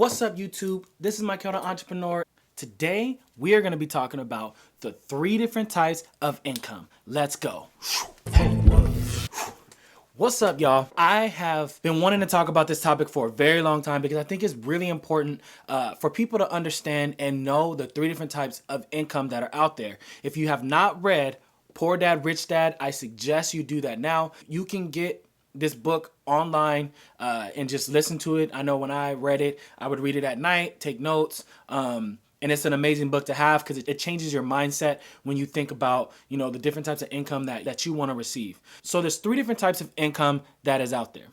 What's up, YouTube? This is Mike, entrepreneur. Today, we are going to be talking about the 3 different types of income. Let's go. Hey, what's up, y'all? I have been wanting to talk about this topic for a very long time because I think it's really important for people to understand and know the 3 different types of income that are out there. If you have not read Poor Dad, Rich Dad, I suggest you do that now. You can get this book online and just listen to it. I know when I read it, I would read it at night, take notes. And it's an amazing book to have because it changes your mindset when you think about, the different types of income that you want to receive. So there's 3 different types of income that is out there.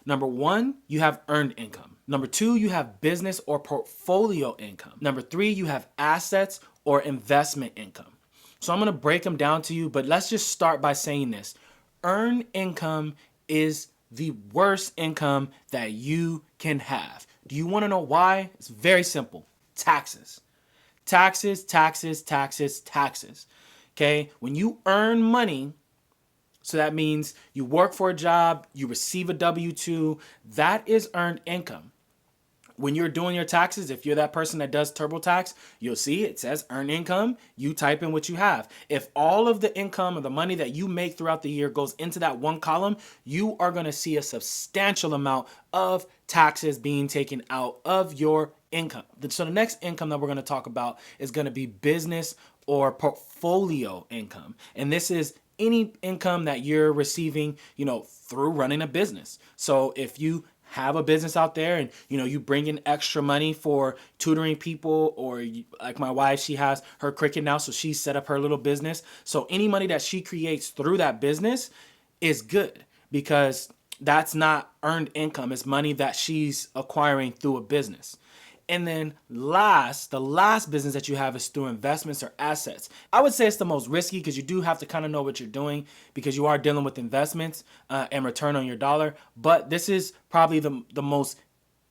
Number 1, you have earned income. Number 2, you have business or portfolio income. Number 3, you have assets or investment income. So I'm going to break them down to you, but let's just start by saying this. Earned income is the worst income that you can have. Do you want to know why? It's very simple. Taxes. Taxes, taxes, taxes, taxes. Okay? When you earn money, so that means you work for a job, you receive a W-2, that is earned income. When you're doing your taxes, if you're that person that does TurboTax, you'll see it says earn income. You type in what you have. If all of the income or the money that you make throughout the year goes into that one column, you are going to see a substantial amount of taxes being taken out of your income. So the next income that we're going to talk about is going to be business or portfolio income. And this is any income that you're receiving, through running a business. So if you have a business out there and you bring in extra money for tutoring people, or like my wife, she has her cricket now, so she set up her little business. So any money that she creates through that business is good because that's not earned income. It's money that she's acquiring through a business. And then the last business that you have is through investments or assets. I would say it's the most risky because you do have to kind of know what you're doing because you are dealing with investments and return on your dollar. But this is probably the most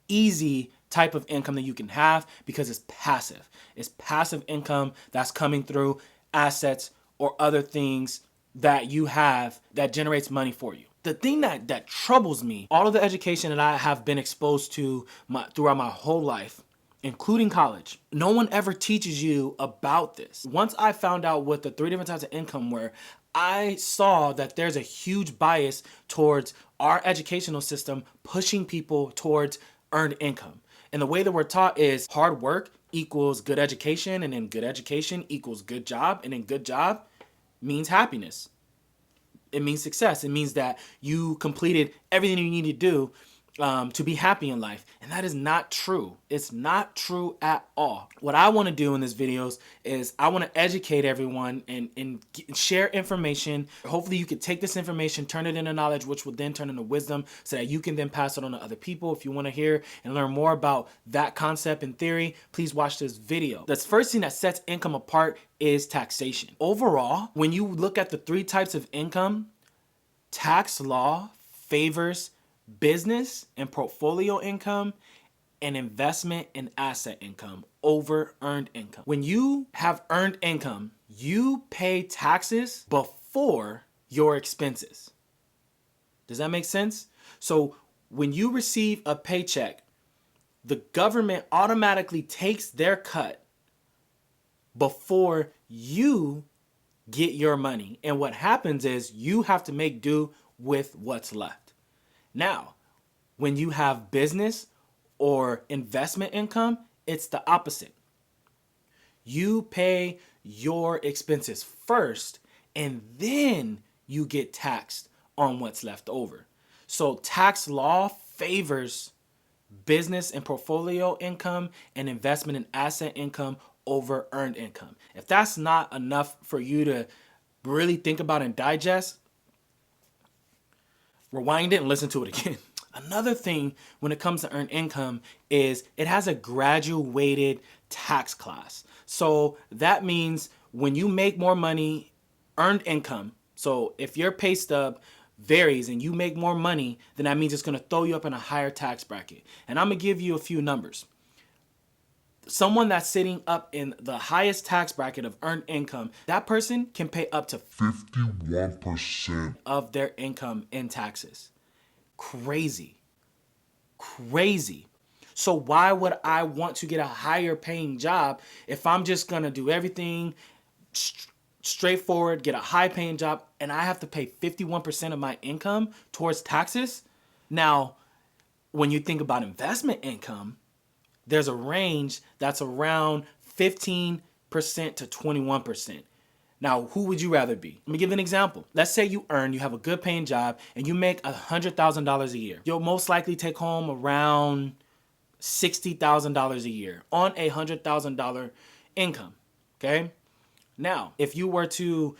easy type of income that you can have because it's passive. It's passive income that's coming through assets or other things that you have that generates money for you. The thing that troubles me, all of the education that I have been exposed to throughout my whole life, including college, no one ever teaches you about this. Once I found out what the 3 different types of income were, I saw that there's a huge bias towards our educational system pushing people towards earned income. And the way that we're taught is hard work equals good education, and then good education equals good job, and then good job means happiness. It means success. It means that you completed everything you need to do to be happy in life. And that is not true. It's not true at all. What I want to do in this videos is I want to educate everyone and share information. Hopefully you could take this information, turn it into knowledge, which will then turn into wisdom so that you can then pass it on to other people. If you want to hear and learn more about that concept and theory, please watch this video. The first thing that sets income apart is taxation. Overall, when you look at the 3 types of income, tax law favors business and portfolio income and investment and asset income over earned income. When you have earned income, you pay taxes before your expenses. Does that make sense? So when you receive a paycheck, the government automatically takes their cut before you get your money. And what happens is you have to make do with what's left. Now, when you have business or investment income, it's the opposite. You pay your expenses first, and then you get taxed on what's left over. So tax law favors business and portfolio income and investment and asset income over earned income. If that's not enough for you to really think about and digest, rewind it and listen to it again. Another thing when it comes to earned income is it has a graduated tax class. So that means when you make more money, earned income. So if your pay stub varies and you make more money, then that means it's going to throw you up in a higher tax bracket. And I'm going to give you a few numbers. Someone that's sitting up in the highest tax bracket of earned income, that person can pay up to 51% of their income in taxes. Crazy. Crazy. So why would I want to get a higher paying job if I'm just going to do everything straightforward, get a high paying job, and I have to pay 51% of my income towards taxes? Now, when you think about investment income, there's a range that's around 15% to 21%. Now, who would you rather be? Let me give you an example. Let's say you have a good paying job, and you make $100,000 a year. You'll most likely take home around $60,000 a year on a $100,000 income. Okay. Now, if you were to,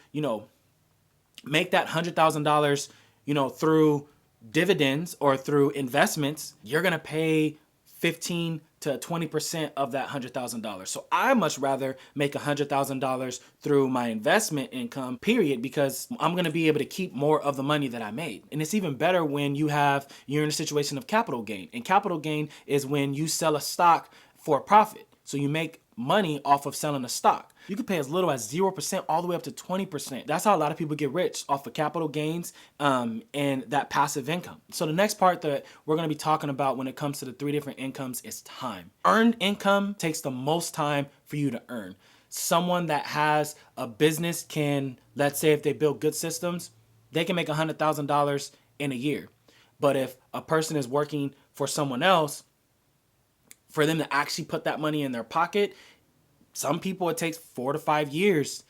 make that $100,000, through dividends or through investments, you're going to pay 15 to 20% of that $100,000. So I much rather make $100,000 through my investment income, period, because I'm going to be able to keep more of the money that I made. And it's even better when you're in a situation of capital gain. And capital gain is when you sell a stock for a profit. So you make money off of selling a stock. You can pay as little as 0% all the way up to 20%. That's how a lot of people get rich, off of capital gains and that passive income. So the next part that we're going to be talking about when it comes to the three different incomes is time. Earned income takes the most time for you to earn. Someone that has a business can, let's say if they build good systems, they can make $100,000 in a year. But if a person is working for someone else, for them to actually put that money in their pocket, some people it takes 4 to 5 years,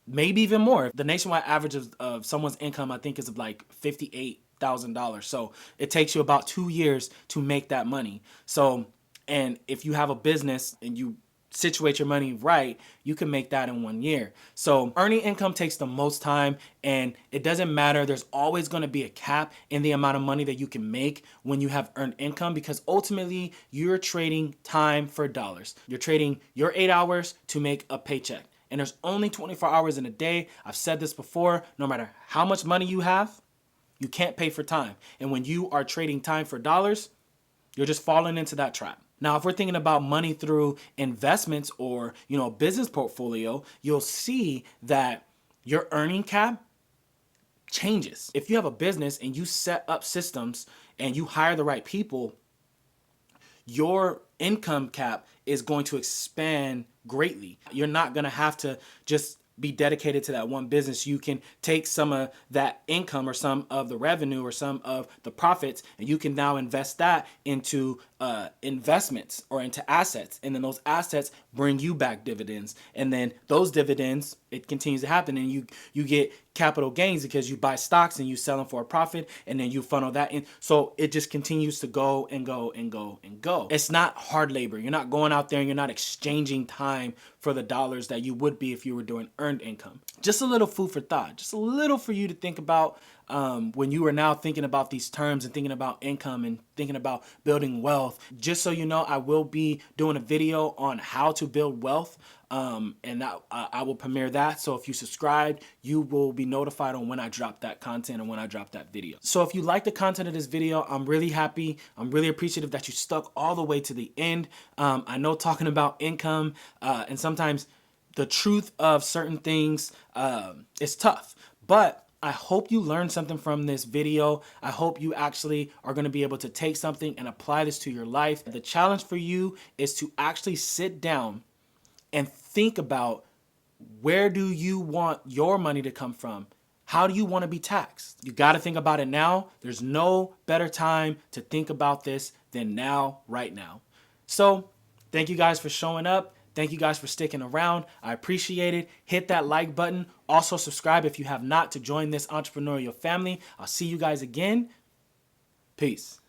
maybe even more. The nationwide average of someone's income, I think, is like $58,000. So it takes you about 2 years to make that money. So, and if you have a business and you situate your money right, you can make that in 1 year. So earning income takes the most time, and it doesn't matter. There's always going to be a cap in the amount of money that you can make when you have earned income, because ultimately you're trading time for dollars. You're trading your 8 hours to make a paycheck. And there's only 24 hours in a day. I've said this before, no matter how much money you have, you can't pay for time. And when you are trading time for dollars, you're just falling into that trap. Now, if we're thinking about money through investments or, business portfolio, you'll see that your earning cap changes. If you have a business and you set up systems and you hire the right people, your income cap is going to expand greatly. You're not going to have to just be dedicated to that one business. You can take some of that income or some of the revenue or some of the profits, and you can now invest that into investments or into assets. And then those assets bring you back dividends. And then those dividends, it continues to happen. And you get capital gains because you buy stocks and you sell them for a profit, and then you funnel that in. So it just continues to go and go and go and go. It's not hard labor. You're not going out there and you're not exchanging time for the dollars that you would be if you were doing earned income. Just a little food for thought, just a little for you to think about when you are now thinking about these terms and thinking about income and thinking about building wealth. Just so you know, I will be doing a video on how to build wealth, and I will premiere that. So if you subscribe, you will be notified on when I drop that content and when I drop that video. So if you like the content of this video, I'm really happy. I'm really appreciative that you stuck all the way to the end. I know talking about income and sometimes the truth of certain things is tough, but I hope you learned something from this video. I hope you actually are going to be able to take something and apply this to your life. The challenge for you is to actually sit down and think about, where do you want your money to come from? How do you want to be taxed? You got to think about it now. There's no better time to think about this than now, right now. So thank you guys for showing up. Thank you guys for sticking around. I appreciate it. Hit that like button. Also subscribe if you have not, to join this entrepreneurial family. I'll see you guys again. Peace.